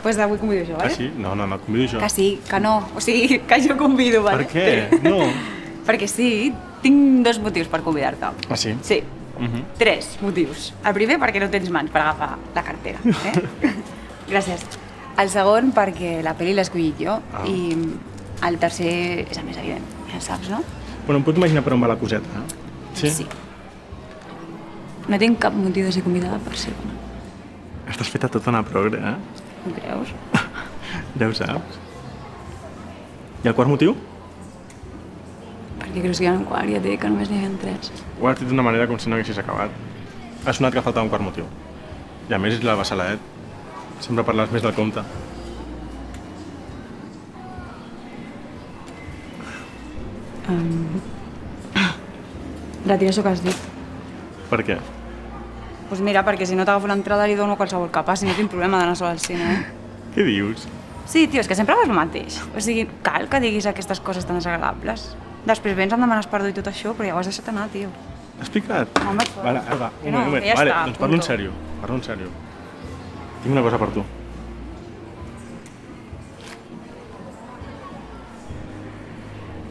Doncs avui convido jo, Ah, vale? sí? No, et convido jo. Que sí, que no. O sigui, que jo convido, vale? Per què? No. Perquè sí, tinc 2 motius per convidar-te. Ah, sí? Sí. 3 motius. El primer, perquè no tens mans per agafar la cartera. Gràcies. El segon, perquè la pel·li l'he escollit jo. I el tercer és el més evident, ja saps, no? Bueno, em pots imaginar per on va la coseta, Sí. No tinc cap motiu de ser convidada per ser bona. Estàs feta tota una progre, Ho creus? Ja ho saps. I el quart motiu? Perquè creus que hi ha un quart i et dic que només n'hi havia 3. Ho has dit d'una manera com si no haguessis acabat. Ha sonat que faltava un quart motiu. I a més és la Bassalet. Sempre parles més del compte. Retira això que has dit. Per què? Doncs mira, perquè si no t'agafo l'entrada li dono qualsevol que passi, no tinc problema d'anar sola al cine, Què dius? Sí, tio, és que sempre vas el mateix. O sigui, cal que diguis aquestes coses tan desagradables. Després vens, em demanes perdó i tot això, però ja ho has deixat anar, tio. Has picat? No, vaig fora. Vale, Alba, Que un no, moment. que ja Vale, està, doncs parlo en punto. sèrio. Parlo en sèrio. Tinc una cosa per tu.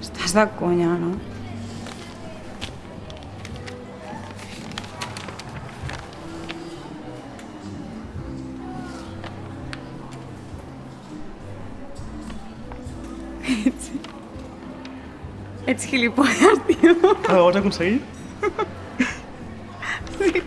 Estàs de conya, no? Ets gilipolles, tio. Ah, ho has aconseguit? Sí.